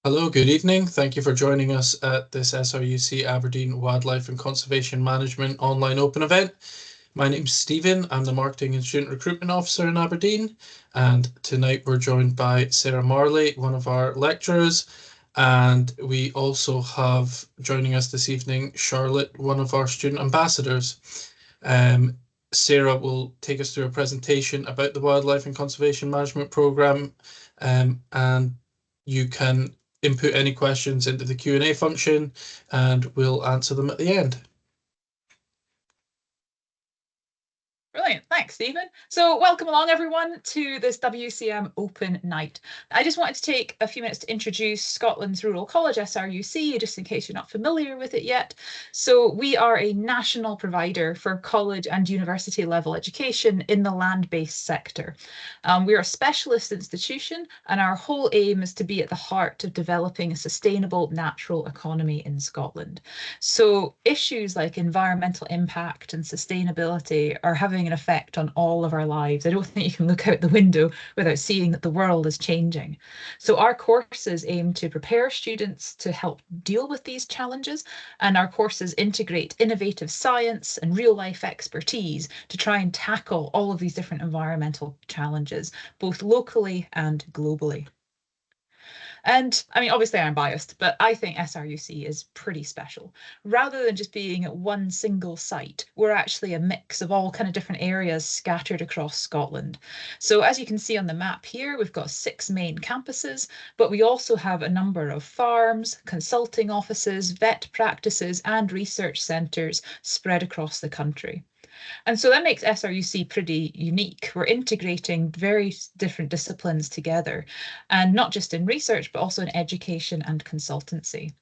Hello, good evening. Thank you for joining us at this SRUC Aberdeen Wildlife and Conservation Management online open event. My name's Stephen. I'm the Marketing and Student Recruitment Officer in Aberdeen, and tonight we're joined by Sarah Marley, one of our lecturers, and we also have joining us this evening Charlotte, one of our student ambassadors. Um, Sarah will take us through a presentation about the Wildlife and Conservation Management Programme, and you can input any questions into the Q&A function and we'll answer them at the end. Brilliant, thanks Stephen. So welcome along everyone to this WCM Open Night. I just wanted to take a few minutes to introduce Scotland's Rural College, SRUC, just in case you're not familiar with it yet. So we are a national provider for college and university level education in the land-based sector. We're a specialist institution and our whole aim is to be at the heart of developing a sustainable natural economy in Scotland. So issues like environmental impact and sustainability are having an effect on all of our lives. I don't think you can look out the window without seeing that the world is changing. So our courses aim to prepare students to help deal with these challenges, and our courses integrate innovative science and real life expertise to try and tackle all of these different environmental challenges, both locally and globally. And I mean, obviously I'm biased, but I think SRUC is pretty special. Rather than just being at one single site, we're actually a mix of all kind of different areas scattered across Scotland. So as you can see on the map here, we've got 6 main campuses, but we also have a number of farms, consulting offices, vet practices, and research centres spread across the country. And so that makes SRUC pretty unique. We're integrating very different disciplines together, and not just in research, but also in education and consultancy.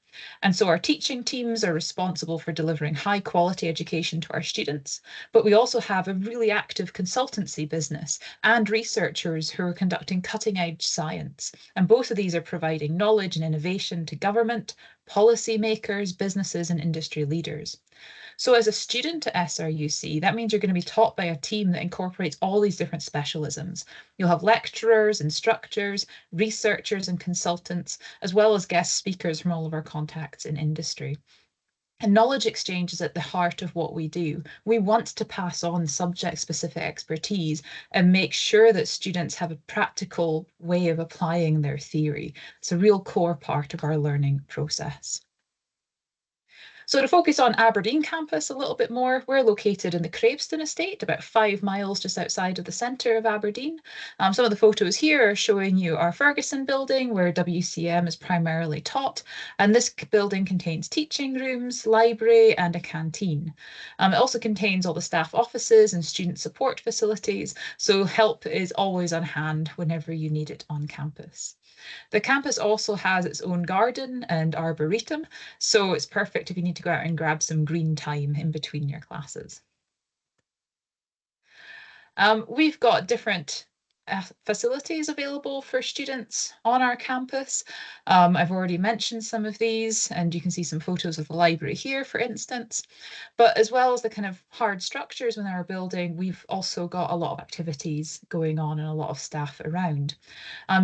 And so our teaching teams are responsible for delivering high quality education to our students, but we also have a really active consultancy business and researchers who are conducting cutting edge science. And both of these are providing knowledge and innovation to government, policymakers, businesses, and industry leaders. So as a student at SRUC, that means you're going to be taught by a team that incorporates all these different specialisms. You'll have lecturers, instructors, researchers and consultants, as well as guest speakers from all of our contacts in industry. And knowledge exchange is at the heart of what we do. We want to pass on subject-specific expertise and make sure that students have a practical way of applying their theory. It's a real core part of our learning process. So to focus on Aberdeen campus a little bit more, we're located in the Craveston estate, about 5 miles just outside of the centre of Aberdeen. Some of the photos here are showing you our Ferguson building, where WCM is primarily taught, and this building contains teaching rooms, library, and a canteen. It also contains all the staff offices and student support facilities, so help is always on hand whenever you need it on campus. The campus also has its own garden and arboretum, so it's perfect if you need to go out and grab some green time in between your classes. We've got different facilities available for students on our campus. I've already mentioned some of these, and you can see some photos of the library here, for instance. But as well as the kind of hard structures within our building, we've also got a lot of activities going on and a lot of staff around.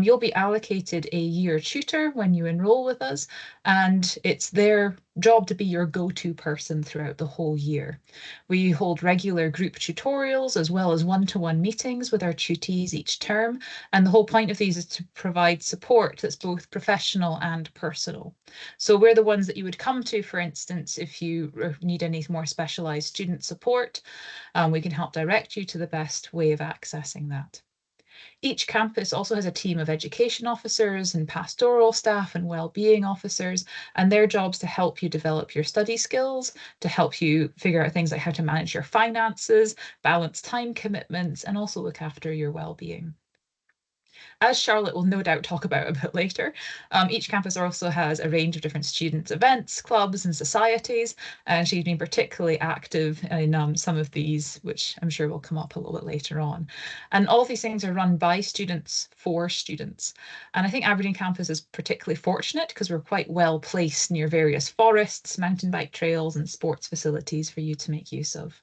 You'll be allocated a year tutor when you enroll with us, and it's their job to be your go-to person throughout the whole year. We hold regular group tutorials as well as one-to-one meetings with our tutees each term, and the whole point of these is to provide support that's both professional and personal. So we're the ones that you would come to, for instance, if you need any more specialised student support. We can help direct you to the best way of accessing that. Each campus also has a team of education officers and pastoral staff and well-being officers, and their job's to help you develop your study skills, to help you figure out things like how to manage your finances, balance time commitments, and also look after your well-being. As Charlotte will no doubt talk about a bit later, each campus also has a range of different student events, clubs, and societies, and she's been particularly active in some of these, which I'm sure will come up a little bit later on. And all of these things are run by students for students. And I think Aberdeen campus is particularly fortunate because we're quite well placed near various forests, mountain bike trails, and sports facilities for you to make use of.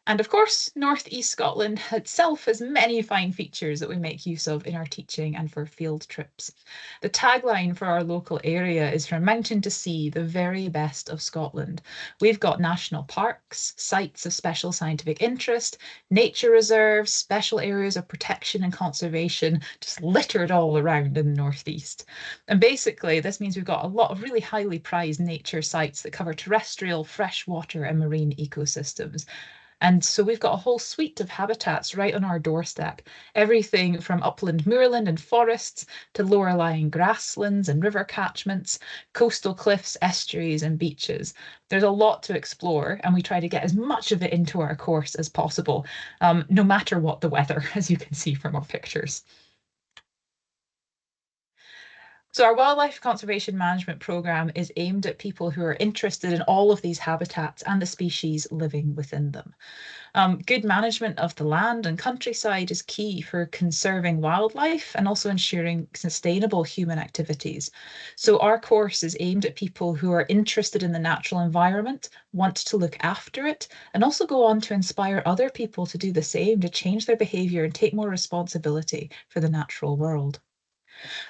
And of course, North East Scotland itself has many fine features that we make use of in our teaching and for field trips. The tagline for our local area is "From mountain to sea, the very best of Scotland." We've got national parks, sites of special scientific interest, nature reserves, special areas of protection and conservation, just littered all around in the Northeast. And basically, this means we've got a lot of really highly prized nature sites that cover terrestrial, freshwater, and marine ecosystems. And so we've got a whole suite of habitats right on our doorstep. Everything from upland moorland and forests to lower lying grasslands and river catchments, coastal cliffs, estuaries, and beaches. There's a lot to explore, and we try to get as much of it into our course as possible, no matter what the weather, as you can see from our pictures. So our wildlife conservation management program is aimed at people who are interested in all of these habitats and the species living within them. Good management of the land and countryside is key for conserving wildlife and also ensuring sustainable human activities. So our course is aimed at people who are interested in the natural environment, want to look after it, and also go on to inspire other people to do the same, to change their behaviour and take more responsibility for the natural world.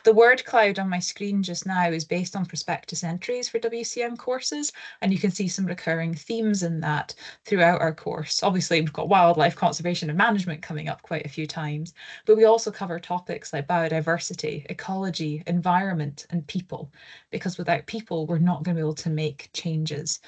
The word cloud on my screen just now is based on prospectus entries for WCM courses, and you can see some recurring themes in that throughout our course. Obviously, we've got wildlife conservation and management coming up quite a few times, but we also cover topics like biodiversity, ecology, environment, and people, because without people, we're not going to be able to make changes.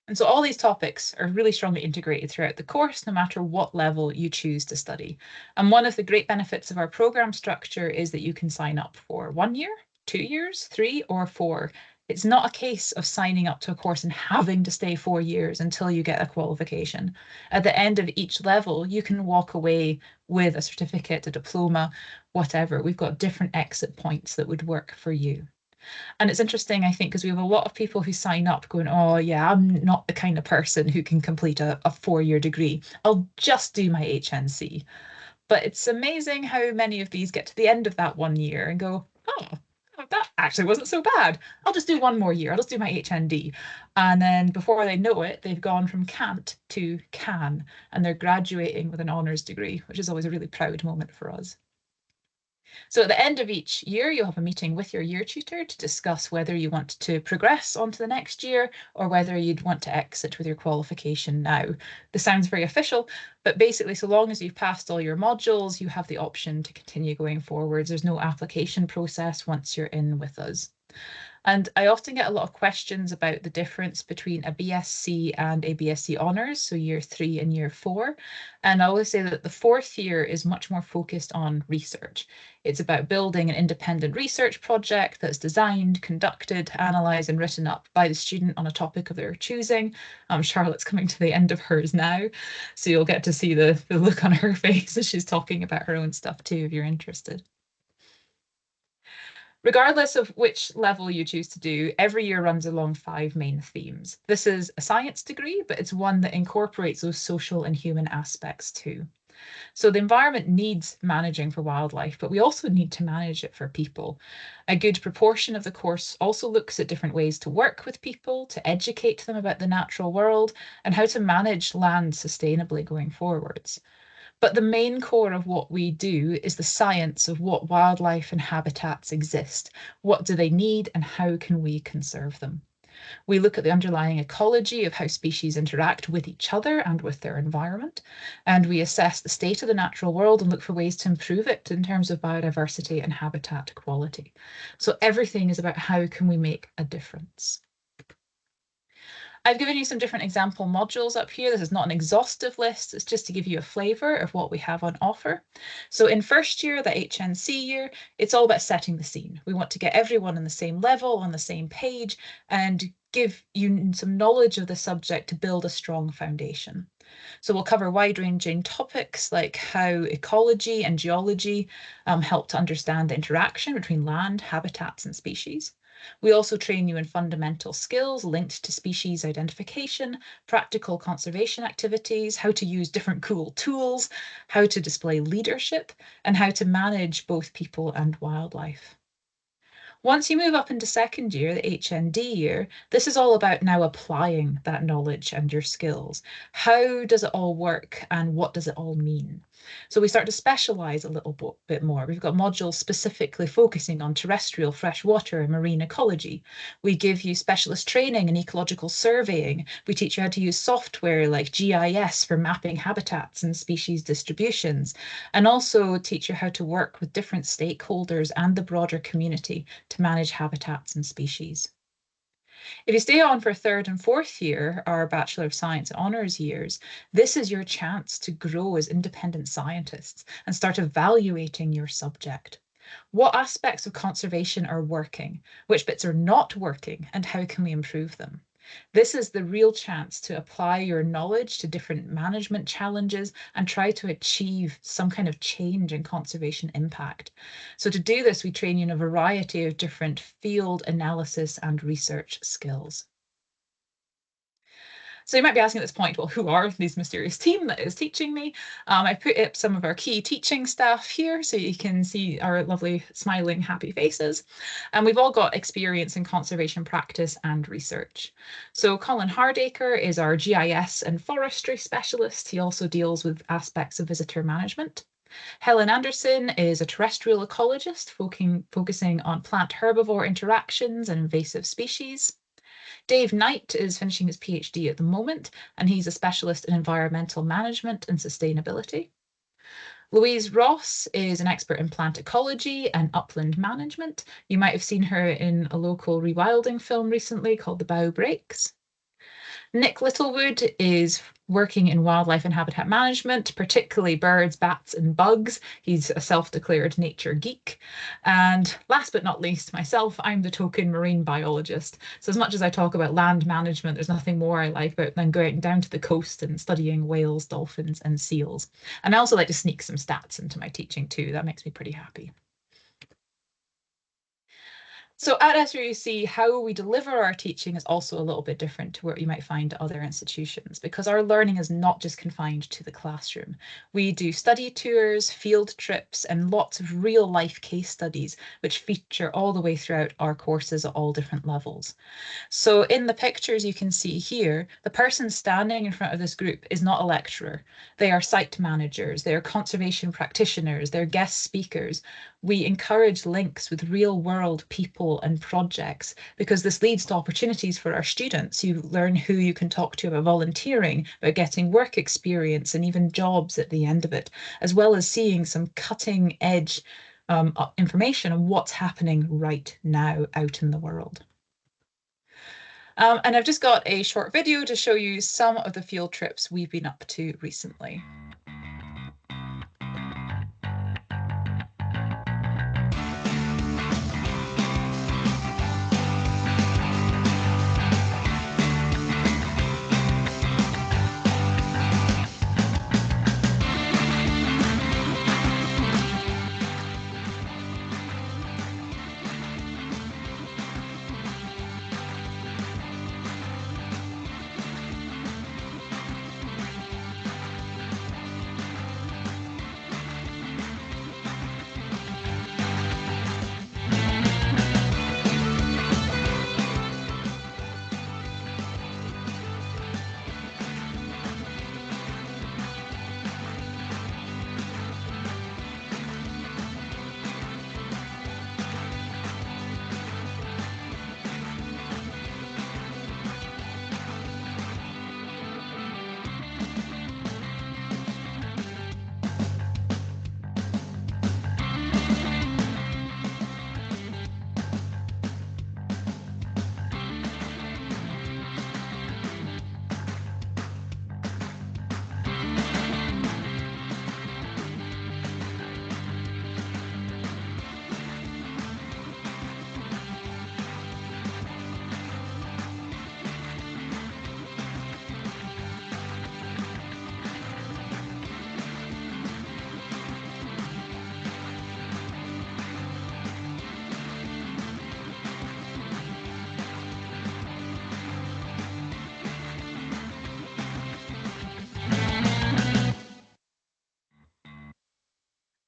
And so all these topics are really strongly integrated throughout the course, no matter what level you choose to study. And one of the great benefits of our program structure is that you can sign up for 1 year, 2 years, 3, or 4. It's not a case of signing up to a course and having to stay 4 years until you get a qualification. At the end of each level, you can walk away with a certificate, a diploma, whatever. We've got different exit points that would work for you. And it's interesting, I think, because we have a lot of people who sign up going, oh, yeah, I'm not the kind of person who can complete a 4-year degree. I'll just do my HNC. But it's amazing how many of these get to the end of that 1 year and go, oh, that actually wasn't so bad. I'll just do 1 more year. I'll just do my HND. And then before they know it, they've gone from can't to can, and they're graduating with an honours degree, which is always a really proud moment for us. So at the end of each year, you'll have a meeting with your year tutor to discuss whether you want to progress on to the next year or whether you'd want to exit with your qualification now. This sounds very official, but basically, so long as you've passed all your modules, you have the option to continue going forwards. There's no application process once you're in with us. And I often get a lot of questions about the difference between a BSc and a BSc Honours, so year 3 and year 4. And I always say that the 4th year is much more focused on research. It's about building an independent research project that's designed, conducted, analysed and written up by the student on a topic of their choosing. Charlotte's coming to the end of hers now, so you'll get to see the look on her face as she's talking about her own stuff too, if you're interested. Regardless of which level you choose to do, every year runs along 5 main themes. This is a science degree, but it's one that incorporates those social and human aspects too. So the environment needs managing for wildlife, but we also need to manage it for people. A good proportion of the course also looks at different ways to work with people, to educate them about the natural world, and how to manage land sustainably going forwards. But the main core of what we do is the science of what wildlife and habitats exist. What do they need and how can we conserve them? We look at the underlying ecology of how species interact with each other and with their environment, and we assess the state of the natural world and look for ways to improve it in terms of biodiversity and habitat quality. So everything is about how can we make a difference. I've given you some different example modules up here. This is not an exhaustive list. It's just to give you a flavour of what we have on offer. So in first year, the HNC year, it's all about setting the scene. We want to get everyone on the same level, on the same page, and give you some knowledge of the subject to build a strong foundation. So we'll cover wide-ranging topics like how ecology and geology help to understand the interaction between land, habitats, and species. We also train you in fundamental skills linked to species identification, practical conservation activities, how to use different cool tools, how to display leadership, and how to manage both people and wildlife. Once you move up into second year, the HND year, this is all about now applying that knowledge and your skills. How does it all work and what does it all mean? So we start to specialise a little bit more. We've got modules specifically focusing on terrestrial, freshwater and marine ecology. We give you specialist training in ecological surveying. We teach you how to use software like GIS for mapping habitats and species distributions, and also teach you how to work with different stakeholders and the broader community to manage habitats and species. If you stay on for third and fourth year, our Bachelor of Science honours years, this is your chance to grow as independent scientists and start evaluating your subject. What aspects of conservation are working? Which bits are not working? And how can we improve them? This is the real chance to apply your knowledge to different management challenges and try to achieve some kind of change in conservation impact. So to do this, we train you in a variety of different field analysis and research skills. So you might be asking at this point, well, who are these mysterious team that is teaching me? I put up some of our key teaching staff here so you can see our lovely smiling happy faces. And we've all got experience in conservation practice and research. So Colin Hardacre is our GIS and forestry specialist. He also deals with aspects of visitor management. Helen Anderson is a terrestrial ecologist focusing on plant-herbivore interactions and invasive species. Dave Knight is finishing his PhD at the moment, and he's a specialist in environmental management and sustainability. Louise Ross is an expert in plant ecology and upland management. You might have seen her in a local rewilding film recently called The Bough Breaks. Nick Littlewood is working in wildlife and habitat management, particularly birds, bats, and bugs. He's a self-declared nature geek. And last but not least, myself, I'm the token marine biologist. So as much as I talk about land management, there's nothing more I like about than going down to the coast and studying whales, dolphins, and seals. And I also like to sneak some stats into my teaching too. That makes me pretty happy. So at SRUC, how we deliver our teaching is also a little bit different to what you might find at other institutions, because our learning is not just confined to the classroom. We do study tours, field trips, and lots of real life case studies, which feature all the way throughout our courses at all different levels. So in the pictures you can see here, the person standing in front of this group is not a lecturer. They are site managers, they are conservation practitioners, they're guest speakers. We encourage links with real world people and projects because this leads to opportunities for our students. You learn who you can talk to about volunteering, about getting work experience and even jobs at the end of it, as well as seeing some cutting edge information on what's happening right now out in the world. And I've just got a short video to show you some of the field trips we've been up to recently.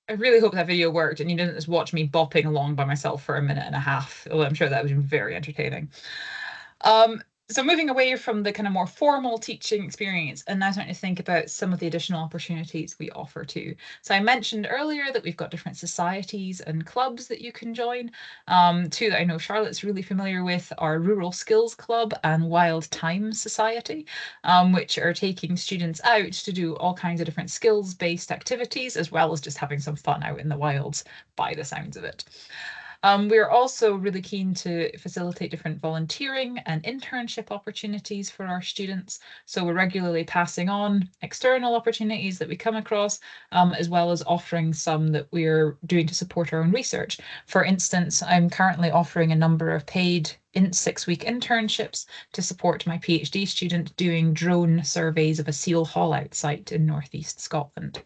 I really hope that video worked and you didn't just watch me bopping along by myself for a minute and a half, although I'm sure that was very entertaining. So moving away from the kind of more formal teaching experience and now starting to think about some of the additional opportunities we offer too. So I mentioned earlier that we've got different societies and clubs that you can join. Two that I know Charlotte's really familiar with are Rural Skills Club and Wild Time Society, which are taking students out to do all kinds of different skills-based activities, as well as just having some fun out in the wilds by the sounds of it. We're also really keen to facilitate different volunteering and internship opportunities for our students. So we're regularly passing on external opportunities that we come across, as well as offering some that we're doing to support our own research. For instance, I'm currently offering a number of paid 6-week internships to support my PhD student doing drone surveys of a seal haul-out site in northeast Scotland.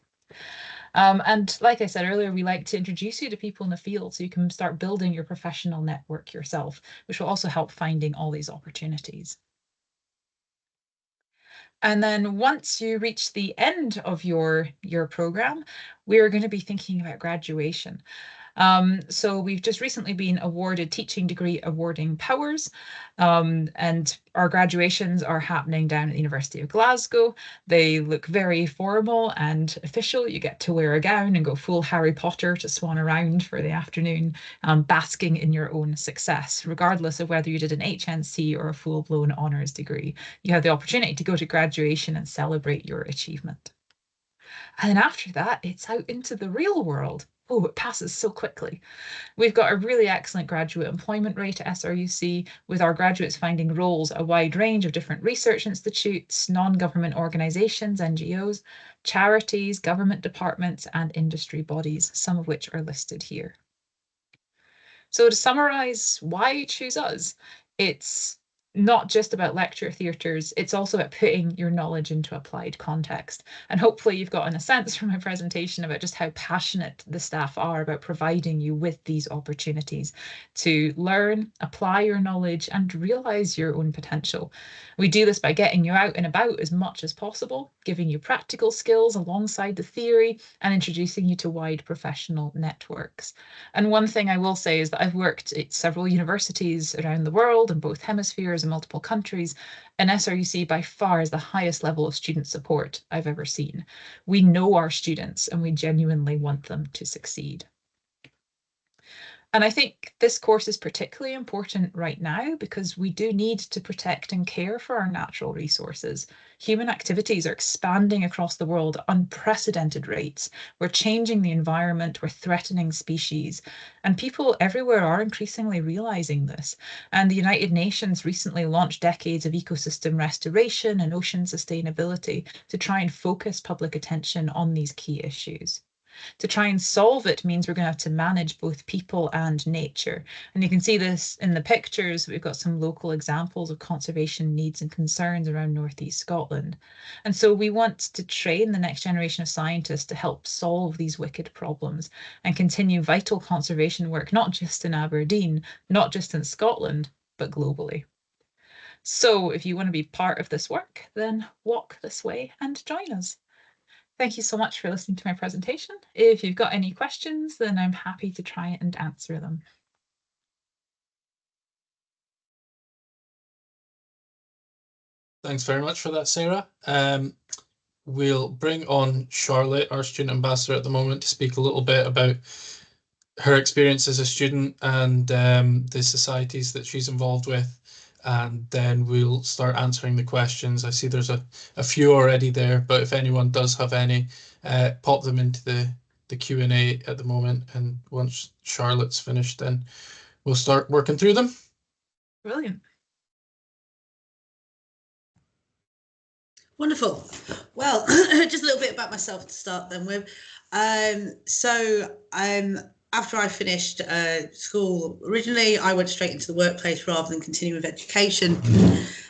And like I said earlier, we like to introduce you to people in the field so you can start building your professional network yourself, which will also help finding all these opportunities. And then once you reach the end of your program, we're going to be thinking about graduation. So we've just recently been awarded teaching degree awarding powers, and our graduations are happening down at the University of Glasgow. They look very formal and official. You get to wear a gown and go full Harry Potter to swan around for the afternoon, basking in your own success, regardless of whether you did an HNC or a full-blown honours degree. You have the opportunity to go to graduation and celebrate your achievement. And then after that, it's out into the real world. Oh, it passes so quickly. We've got a really excellent graduate employment rate at SRUC, with our graduates finding roles at a wide range of different research institutes, non-government organisations, NGOs, charities, government departments, and industry bodies, some of which are listed here. So to summarise, why choose us? It's not just about lecture theatres, it's also about putting your knowledge into applied context. And hopefully you've gotten a sense from my presentation about just how passionate the staff are about providing you with these opportunities to learn, apply your knowledge, and realise your own potential. We do this by getting you out and about as much as possible, giving you practical skills alongside the theory, and introducing you to wide professional networks. And one thing I will say is that I've worked at several universities around the world in both hemispheres in multiple countries, and SRUC by far is the highest level of student support I've ever seen. We know our students and we genuinely want them to succeed. And I think this course is particularly important right now because we do need to protect and care for our natural resources. Human activities are expanding across the world at unprecedented rates. We're changing the environment, we're threatening species, and people everywhere are increasingly realizing this. And the United Nations recently launched decades of ecosystem restoration and ocean sustainability to try and focus public attention on these key issues. To try and solve it means we're going to have to manage both people and nature. And you can see this in the pictures. We've got some local examples of conservation needs and concerns around northeast Scotland. And so we want to train the next generation of scientists to help solve these wicked problems and continue vital conservation work, not just in Aberdeen, not just in Scotland, but globally. So if you want to be part of this work, then walk this way and join us. Thank you so much for listening to my presentation. If you've got any questions, then I'm happy to try and answer them. Thanks very much for that, Sarah. We'll bring on Charlotte, our student ambassador at the moment, to speak a little bit about her experience as a student and the societies that she's involved with. And then we'll start answering the questions. I see there's a few already there, but if anyone does have any, pop them into the Q&A at the moment. And once Charlotte's finished, then we'll start working through them. Brilliant. Wonderful. Well, just a little bit about myself to start then with. After I finished school, originally I went straight into the workplace rather than continue with education.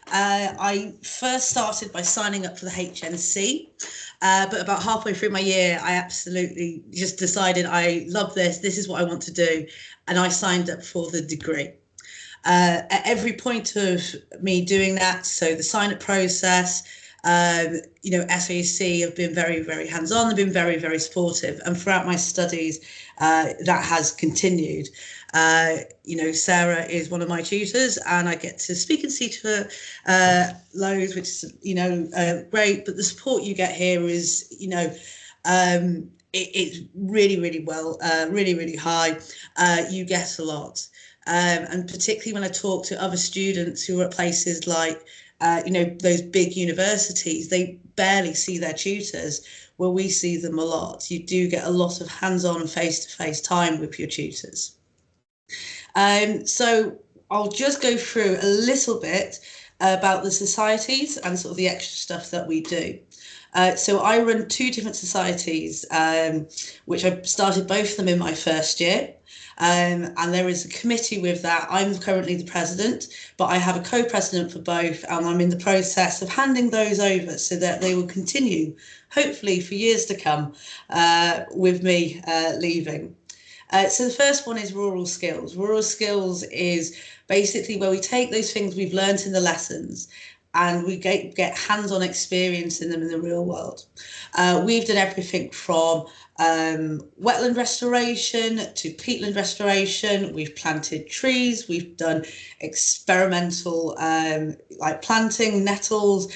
I first started by signing up for the HNC, but about halfway through my year, I absolutely just decided I love this. This is what I want to do. And I signed up for the degree. At every point of me doing that, so the sign-up process, SRUC have been very, very hands-on, they've been very, very supportive. And throughout my studies, that has continued. Sarah is one of my tutors, and I get to speak and see to her loads, which is, great. But the support you get here is, it's really, really well, really, really high. You get a lot. And particularly when I talk to other students who are at places like, those big universities, they barely see their tutors, where we see them a lot. You do get a lot of hands-on and face-to-face time with your tutors. So I'll just go through a little bit about the societies and sort of the extra stuff that we do. So I run 2 different societies, which I started both of them in my first year. And there is a committee with that. I'm currently the president, but I have a co-president for both, and I'm in the process of handing those over so that they will continue, hopefully for years to come, with me leaving. So the first one is rural skills. Rural skills is basically where we take those things we've learned in the lessons and we get hands-on experience in them in the real world. We've done everything from wetland restoration to peatland restoration. We've planted trees. We've done experimental like planting nettles.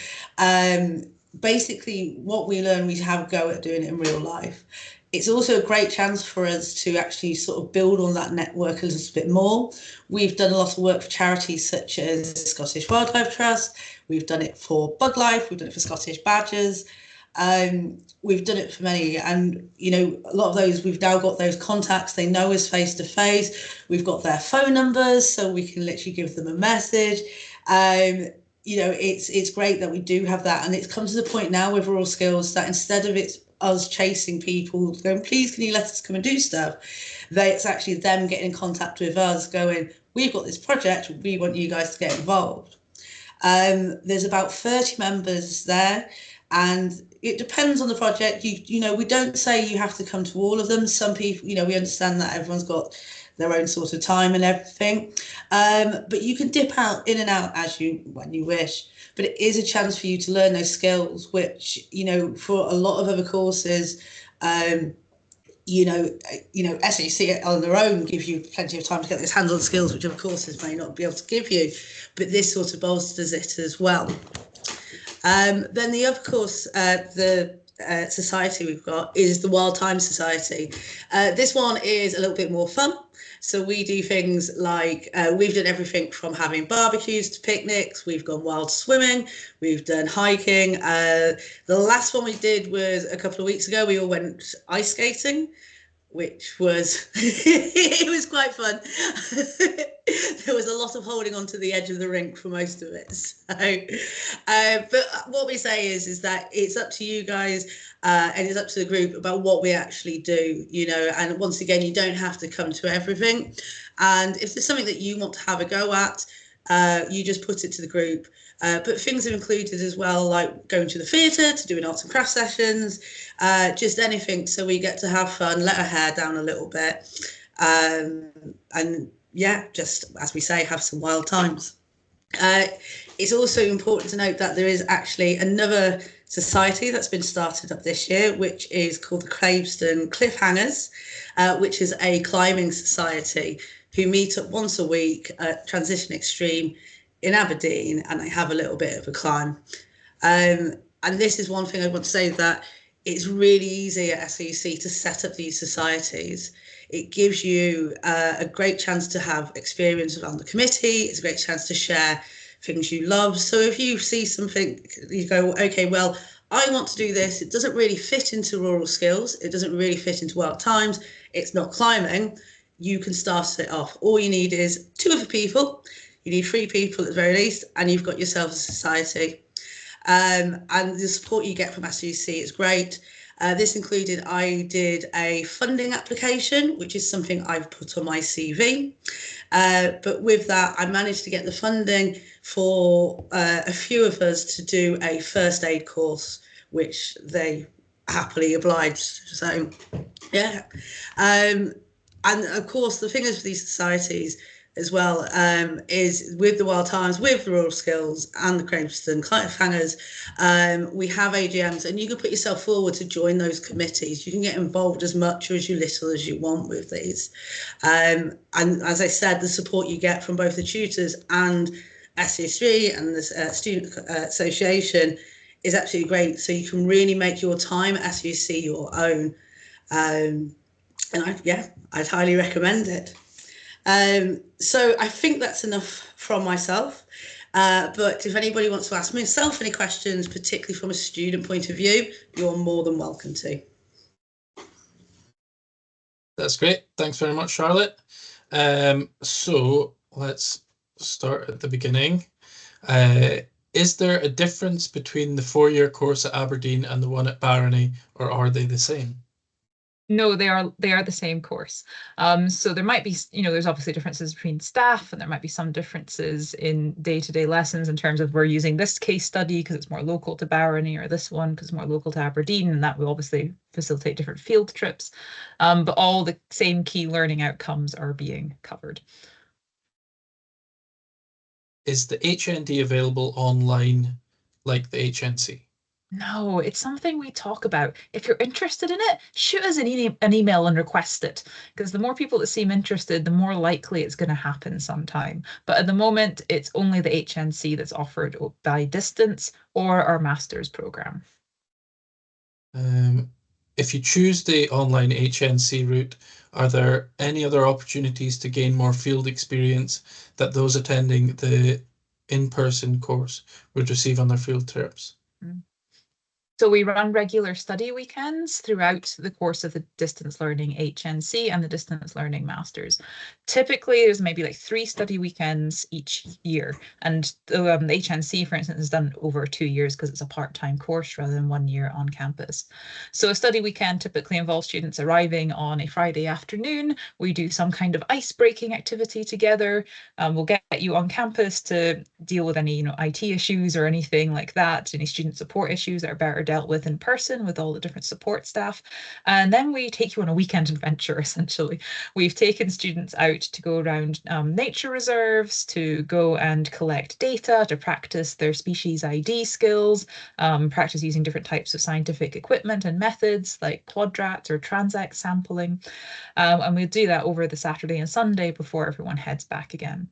Basically, what we learn, we have a go at doing it in real life. It's also a great chance for us to actually sort of build on that network a little bit more. We've done a lot of work for charities such as the Scottish Wildlife Trust. We've done it for Bug Life. We've done it for Scottish Badgers. We've done it for many, and a lot of those, we've now got those contacts. They know us face to face. We've got their phone numbers, so we can literally give them a message. It's great that we do have that, and it's come to the point now with Rural Skills that instead of it's us chasing people going, please can you let us come and do stuff, it's actually them getting in contact with us going, we've got this project, we want you guys to get involved. There's about 30 members there, and it depends on the project. We don't say you have to come to all of them. Some people, we understand that everyone's got their own sort of time and everything, but you can dip out in and out when you wish. But it is a chance for you to learn those skills, which for a lot of other courses, SRUC on their own give you plenty of time to get those hands-on skills, which other courses may not be able to give you, but this sort of bolsters it as well. Then the other course, the society we've got is the Wild Time Society. This one is a little bit more fun. So we do things like, we've done everything from having barbecues to picnics. We've gone wild swimming. We've done hiking. The last one we did was a couple of weeks ago. We all went ice skating, which was, it was quite fun. There was a lot of holding on to the edge of the rink for most of it. So, but what we say is that it's up to you guys, and it's up to the group about what we actually do, and once again, you don't have to come to everything. And if there's something that you want to have a go at, you just put it to the group. But things are included as well, like going to the theatre, to doing arts and crafts sessions, just anything. So we get to have fun, let our hair down a little bit. And yeah, just as we say, have some wild times. It's also important to note that there is actually another society that's been started up this year, which is called the Craveston Cliffhangers, which is a climbing society who meet up once a week at Transition Extreme in Aberdeen, and they have a little bit of a climb. And this is one thing I want to say, that it's really easy at SRUC to set up these societies. It gives you a great chance to have experience around the committee. It's a great chance to share things you love. So if you see something, you go, okay, well, I want to do this. It doesn't really fit into Rural Skills. It doesn't really fit into Wild Times. It's not climbing. You can start it off. All you need is 2 other people. You need 3 people at the very least, and you've got yourself a society. And the support you get from SRUC is great. This included, I did a funding application, which is something I've put on my CV. But with that, I managed to get the funding for a few of us to do a first aid course, which they happily obliged. So, yeah. And of course, the thing is with these societies, as well, is with the Wild Times, with the Rural Skills and the Cranston Cliffhangers, we have AGMs, and you can put yourself forward to join those committees. You can get involved as much or as little as you want with these. And as I said, the support you get from both the tutors and SRUC and the Student Association is absolutely great. So you can really make your time at SRUC your own. And I'd highly recommend it. So I think that's enough from myself. But if anybody wants to ask myself any questions, particularly from a student point of view, you're more than welcome to. That's great. Thanks very much, Charlotte. So let's start at the beginning. Is there a difference between the 4-year course at Aberdeen and the one at Barony, or are they the same? No, they are the same course. So there might be, there's obviously differences between staff, and there might be some differences in day-to-day lessons in terms of we're using this case study because it's more local to Barony, or this one because it's more local to Aberdeen, and that will obviously facilitate different field trips. But all the same key learning outcomes are being covered. Is the HND available online like the HNC? No, it's something we talk about. If you're interested in it, shoot us an email and request it, because the more people that seem interested, the more likely it's going to happen sometime. But at the moment, it's only the HNC that's offered by distance or our master's program. If you choose the online HNC route, are there any other opportunities to gain more field experience that those attending the in-person course would receive on their field trips? So we run regular study weekends throughout the course of the distance learning HNC and the distance learning masters. Typically, there's maybe like 3 study weekends each year. And the HNC, for instance, is done over 2 years because it's a part-time course rather than 1 year on campus. So a study weekend typically involves students arriving on a Friday afternoon. We do some kind of ice-breaking activity together. We'll get you on campus to deal with any IT issues or anything like that, any student support issues that are better dealt with in person with all the different support staff. And then we take you on a weekend adventure, essentially. We've taken students out to go around nature reserves, to go and collect data, to practice their species ID skills, practice using different types of scientific equipment and methods like quadrats or transect sampling. And we'll do that over the Saturday and Sunday before everyone heads back again.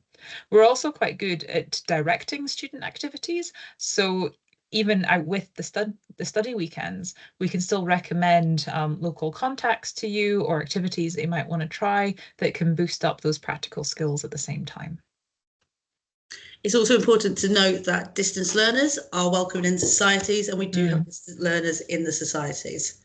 We're also quite good at directing student activities. So even out with the study weekends, we can still recommend local contacts to you or activities that you might want to try that can boost up those practical skills at the same time. It's also important to note that distance learners are welcomed in societies, and we do have distance learners in the societies.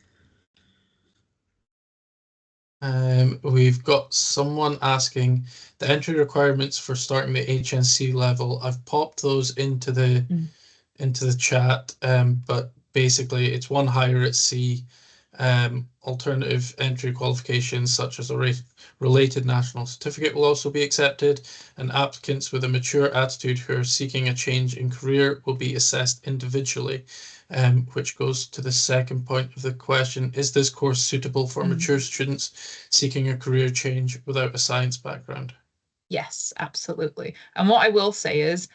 We've got someone asking the entry requirements for starting the HNC level. I've popped those into the chat, but basically it's 1 higher at C. Alternative entry qualifications such as a related national certificate will also be accepted, and applicants with a mature attitude who are seeking a change in career will be assessed individually, which goes to the second point of the question. Is this course suitable for mature students seeking a career change without a science background? Yes, absolutely. And what I will say is,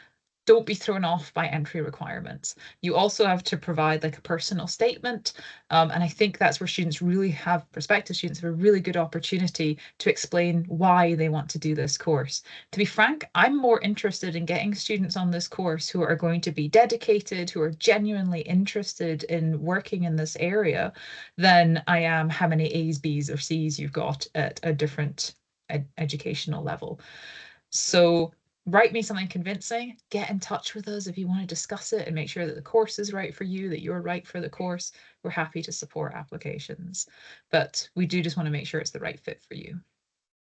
don't be thrown off by entry requirements. You also have to provide like a personal statement. And I think that's where students really have, prospective students have a really good opportunity to explain why they want to do this course. To be frank, I'm more interested in getting students on this course who are going to be dedicated, who are genuinely interested in working in this area, than I am how many A's, B's, or C's you've got at a different educational level. So write me something convincing, get in touch with us if you want to discuss it and make sure that the course is right for you, that you're right for the course. We're happy to support applications, but we do just want to make sure it's the right fit for you.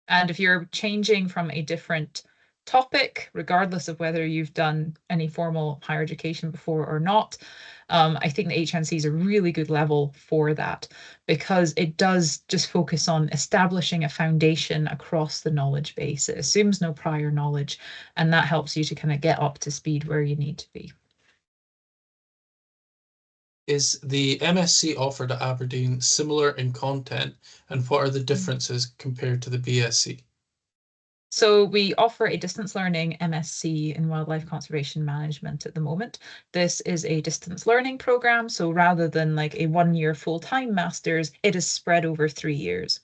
And if you're changing from a different topic, regardless of whether you've done any formal higher education before or not, I think the HNC is a really good level for that, because it does just focus on establishing a foundation across the knowledge base. It assumes no prior knowledge, and that helps you to kind of get up to speed where you need to be. Is the MSc offered at Aberdeen similar in content, and what are the differences compared to the BSc? So we offer a distance learning MSc in Wildlife Conservation Management at the moment. This is a distance learning program. So rather than like a 1-year full-time master's, it is spread over 3 years.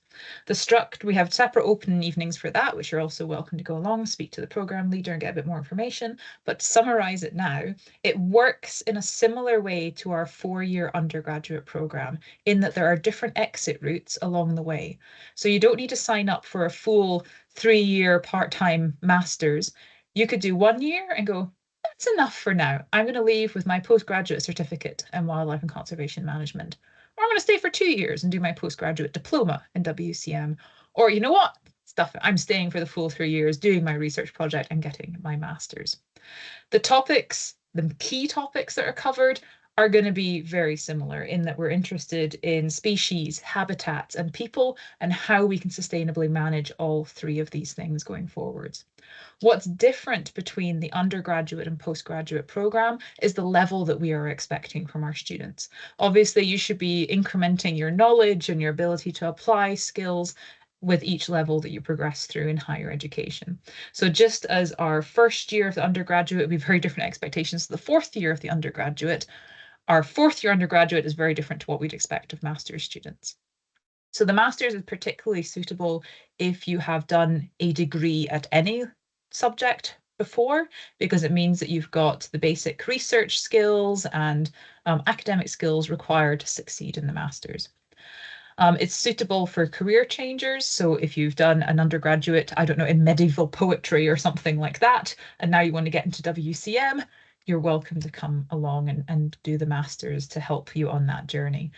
The SRUC, we have separate open evenings for that, which you're also welcome to go along, speak to the program leader and get a bit more information. But to summarize it now, it works in a similar way to our 4-year undergraduate program in that there are different exit routes along the way. So you don't need to sign up for a full 3-year part-time master's. You could do 1 year and go, that's enough for now. I'm going to leave with my postgraduate certificate in wildlife and conservation management. Or I'm going to stay for 2 years and do my postgraduate diploma in WCM. Or you know what? Stuff it. I'm staying for the full 3 years, doing my research project and getting my master's. The topics, the key topics that are covered are going to be very similar in that we're interested in species, habitats, and people, and how we can sustainably manage all 3 of these things going forwards. What's different between the undergraduate and postgraduate program is the level that we are expecting from our students. Obviously, you should be incrementing your knowledge and your ability to apply skills with each level that you progress through in higher education. So just as our first year of the undergraduate, we have very different expectations to the 4th year of the undergraduate, our 4th year undergraduate is very different to what we'd expect of master's students. So the master's is particularly suitable if you have done a degree at any subject before, because it means that you've got the basic research skills and academic skills required to succeed in the master's. It's suitable for career changers. So if you've done an undergraduate, I don't know, in medieval poetry or something like that, and now you want to get into WCM, you're welcome to come along and do the master's to help you on that journey.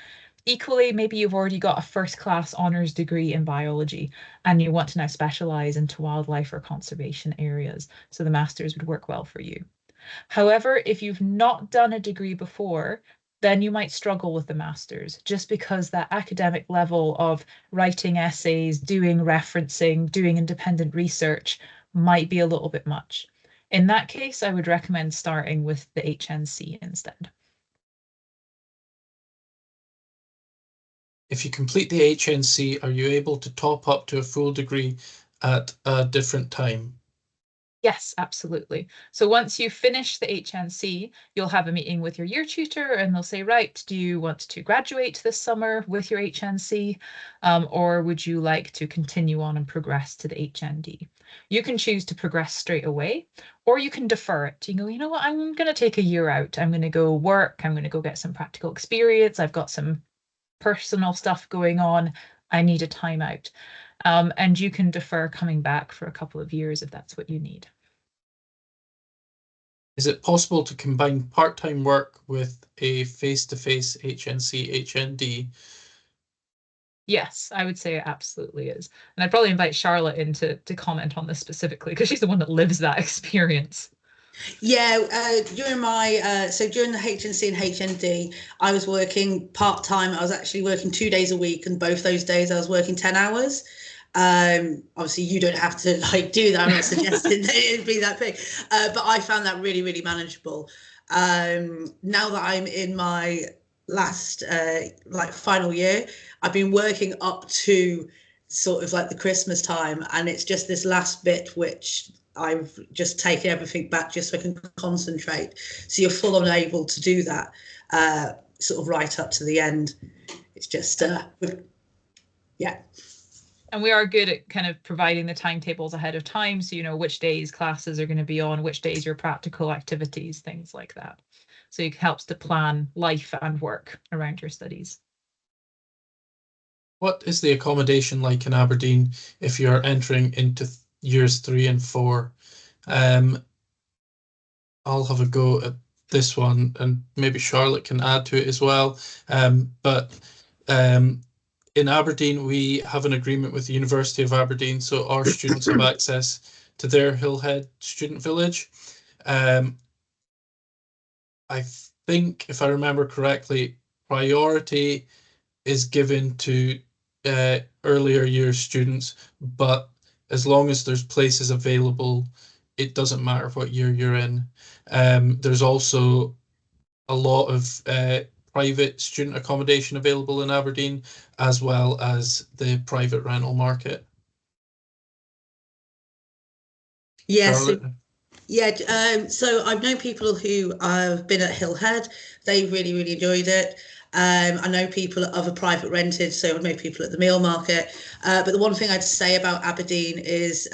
Equally, maybe you've already got a first-class honours degree in biology and you want to now specialise into wildlife or conservation areas. So the master's would work well for you. However, if you've not done a degree before, then you might struggle with the master's just because that academic level of writing essays, doing referencing, doing independent research might be a little bit much. In that case, I would recommend starting with the HNC instead. If you complete the HNC, are you able to top up to a full degree at a different time? Yes, absolutely. So once you finish the HNC, you'll have a meeting with your year tutor and they'll say, right, do you want to graduate this summer with your HNC, or would you like to continue on and progress to the HND? You can choose to progress straight away, or you can defer it. You go, you know what, I'm going to take a year out. I'm going to go work. I'm going to go get some practical experience. I've got some personal stuff going on. I need a time out. And you can defer coming back for a couple of years if that's what you need. Is it possible to combine part-time work with a face-to-face HNC, HND? Yes, I would say it absolutely is. And I'd probably invite Charlotte in to comment on this specifically because she's the one that lives that experience. Yeah, during my during the HNC and HND, I was working part-time. I was actually working 2 days a week, and both those days I was working 10 hours. Obviously you don't have to like do that. I'm not suggesting that it'd be that big, but I found that really, really manageable. Now that I'm in my last like final year, I've been working up to sort of like the Christmas time, and it's just this last bit which I've just taken everything back just so I can concentrate. So you're full on able to do that sort of right up to the end. It's just yeah. And we are good at kind of providing the timetables ahead of time, so you know which days classes are going to be on, which days your practical activities, things like that. So it helps to plan life and work around your studies. What is the accommodation like in Aberdeen if you're entering into years 3 and 4? I'll have a go at this one, and maybe Charlotte can add to it as well. But in Aberdeen, we have an agreement with the University of Aberdeen, so our students have access to their Hillhead student village. I think, if I remember correctly, priority is given to earlier year students, but as long as there's places available, it doesn't matter what year you're in. There's also a lot of private student accommodation available in Aberdeen, as well as the private rental market. Yes. Charlotte? So I've known people who have been at Hillhead. They really, really enjoyed it. I know people at other private rented, so I know people at the meal market. But the one thing I'd say about Aberdeen is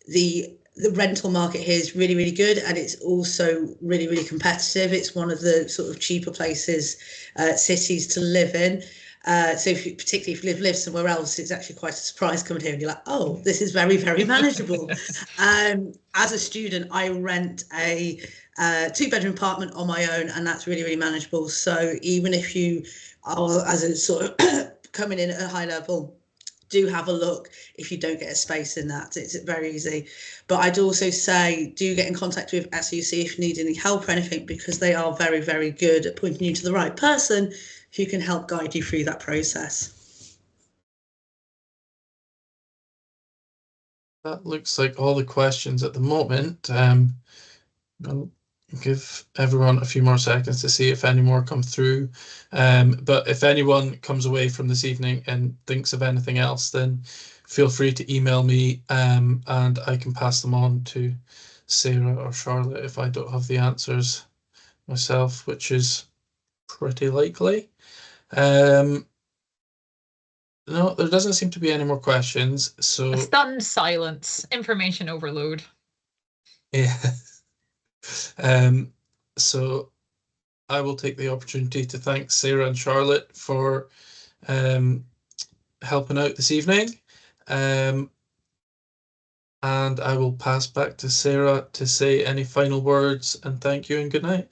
the rental market here is really, really good, and it's also really, really competitive. It's one of the sort of cheaper places, cities to live in. So particularly if you live somewhere else, it's actually quite a surprise coming here and you're like, oh, this is very, very manageable. As a student, I rent a 2-bedroom apartment on my own, and that's really, really manageable. So even if you are as a sort of coming in at a high level, do have a look. If you don't get a space in that, it's very easy. But I'd also say do get in contact with SRUC if you need any help or anything, because they are very, very good at pointing you to the right person who can help guide you through that process. That looks like all the questions at the moment. I'll give everyone a few more seconds to see if any more come through. But if anyone comes away from this evening and thinks of anything else, then feel free to email me, and I can pass them on to Sarah or Charlotte if I don't have the answers myself, which is pretty likely. No, there doesn't seem to be any more questions. So A stunned silence, information overload. yeah. So I will take the opportunity to thank Sarah and Charlotte for helping out this evening. And I will pass back to Sarah to say any final words, and thank you and good night.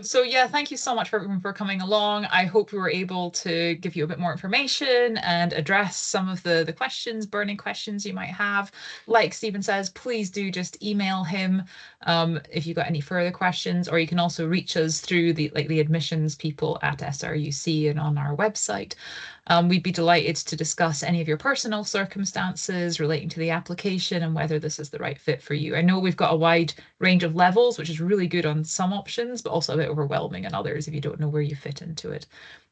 So yeah, thank you so much for everyone for coming along. I hope we were able to give you a bit more information and address some of the questions, burning questions you might have. Like Stephen says, please do just email him if you've got any further questions, or you can also reach us through the admissions people at SRUC and on our website. We'd be delighted to discuss any of your personal circumstances relating to the application and whether this is the right fit for you. I know we've got a wide range of levels, which is really good on some options, but also a bit overwhelming on others if you don't know where you fit into it.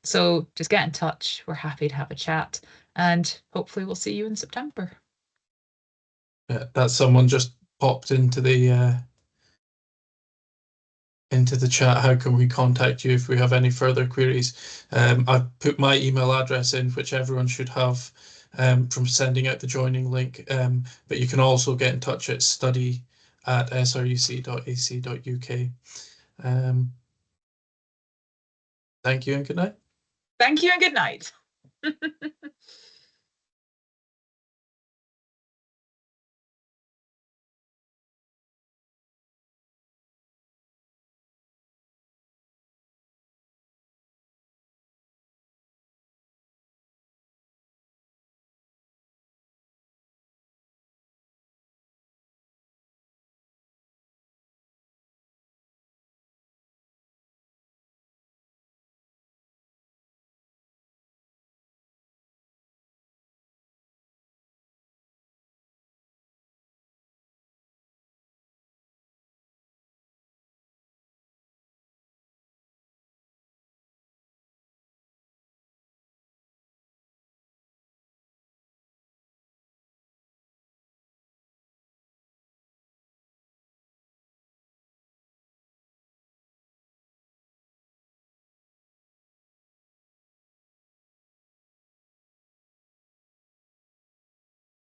So just get in touch. We're happy to have a chat, and hopefully we'll see you in September. Yeah, that someone just popped into the chat. How can we contact you if we have any further queries? I've put my email address in, which everyone should have from sending out the joining link. But you can also get in touch at study@sruc.ac.uk. Thank you and good night. Thank you and good night.